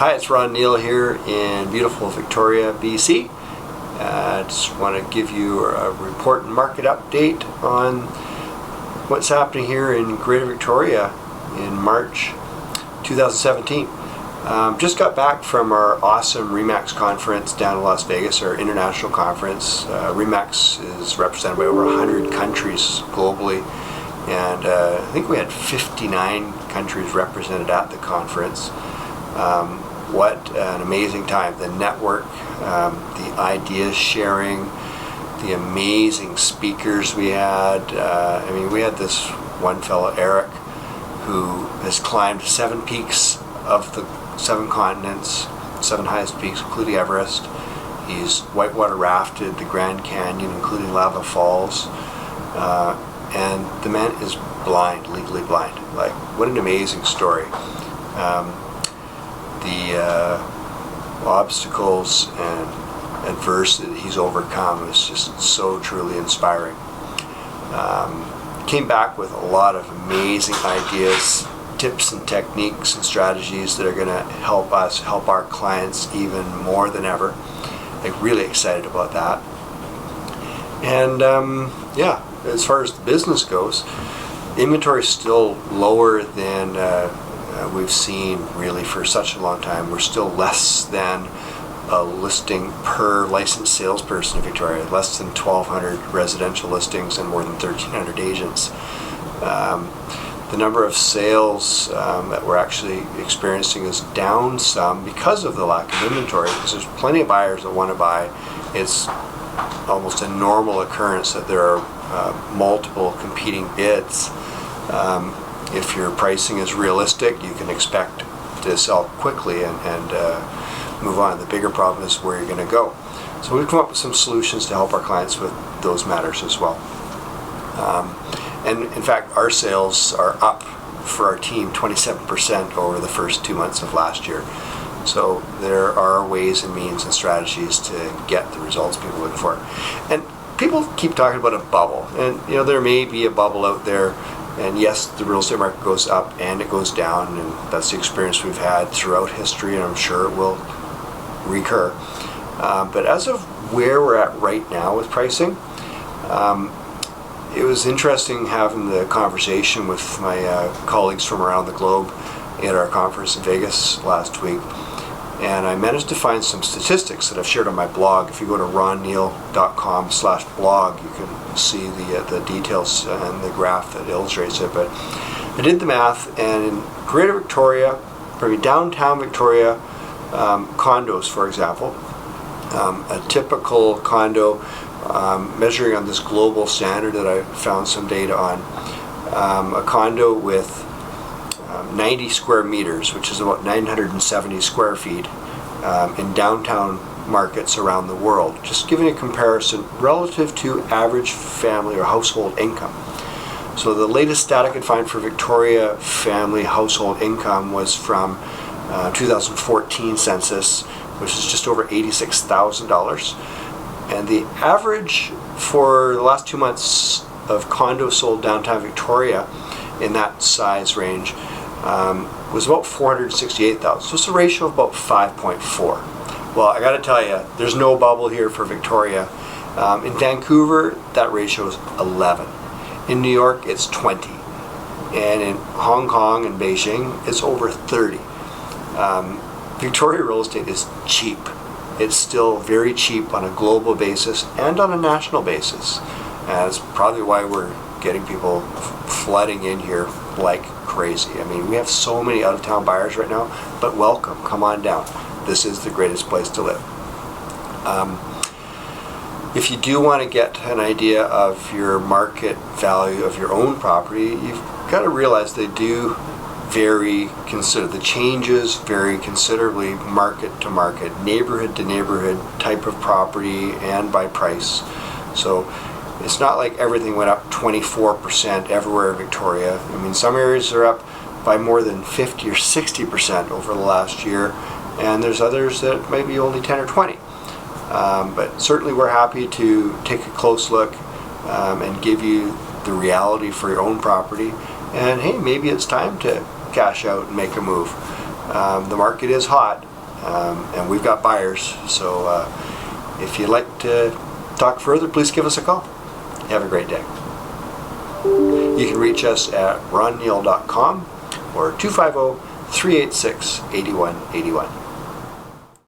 Hi, it's Neal here in beautiful Victoria, BC. I just want to give you a report and market update on what's happening here in Greater Victoria in March 2017. Just got back from our awesome RE/MAX conference down in Las Vegas, our international conference. RE/MAX is represented by over 100 countries globally, and I think we had 59 countries represented at the conference. What an amazing time. The network, the ideas sharing, the amazing speakers we had. We had this one fellow, Eric, who has climbed 7 peaks of the 7 continents, 7 highest peaks, including Everest. He's whitewater rafted the Grand Canyon, including Lava Falls. And the man is blind, legally blind. Like, what an amazing story. The obstacles and adversity he's overcome is just so truly inspiring. Came back with a lot of amazing ideas, tips and techniques and strategies that are going to help us help our clients even more than ever. Like, really excited about that. And as far as the business goes, inventory is still lower than we've seen really for such a long time. We're still less than a listing per licensed salesperson in Victoria, less than 1,200 residential listings and more than 1,300 agents. The number of sales that we're actually experiencing is down some because of the lack of inventory, because there's plenty of buyers that want to buy. It's almost a normal occurrence that there are multiple competing bids. If your pricing is realistic, you can expect to sell quickly and move on. The bigger problem is where you're going to go. So we've come up with some solutions to help our clients with those matters as well. And in fact, our sales are up for our team 27% over the first 2 months of last year. So there are ways and means and strategies to get the results people are looking for. And people keep talking about a bubble, and there may be a bubble out there. And yes, the real estate market goes up and it goes down, and that's the experience we've had throughout history, and I'm sure it will recur. But as of where we're at right now with pricing, it was interesting having the conversation with my colleagues from around the globe at our conference in Vegas last week. And I managed to find some statistics that I've shared on my blog. If you go to ronneal.com/blog, you can see the details and the graph that illustrates it. But I did the math, and in Greater Victoria, downtown Victoria, condos, for example, a typical condo, measuring on this global standard that I found some data on, a condo with 90 square meters, which is about 970 square feet, in downtown markets around the world. Just giving a comparison relative to average family or household income. So the latest stat I could find for Victoria family household income was from 2014 census, which is just over $86,000. And the average for the last 2 months of condos sold downtown Victoria in that size range was about $468,000. So it's a ratio of about 5.4. Well, I got to tell you, there's no bubble here for Victoria. In Vancouver, that ratio is 11. In New York, it's 20. And in Hong Kong and Beijing, it's over 30. Victoria real estate is cheap. It's still very cheap on a global basis and on a national basis. And that's probably why we're getting people flooding in here like crazy. We have so many out-of-town buyers right now, but welcome, come on down. This is the greatest place to live. If you do want to get an idea of your market value of your own property, you've got to realize they do vary the changes vary considerably market to market, neighborhood to neighborhood, type of property, and by price. So it's not like everything went up 24% everywhere in Victoria. Some areas are up by more than 50 or 60% over the last year, and there's others that might be only 10 or 20. But certainly we're happy to take a close look and give you the reality for your own property. And hey, maybe it's time to cash out and make a move. The market is hot, and we've got buyers. So if you'd like to talk further, please give us a call. Have a great day. You can reach us at ronneal.com or 250-386-8181.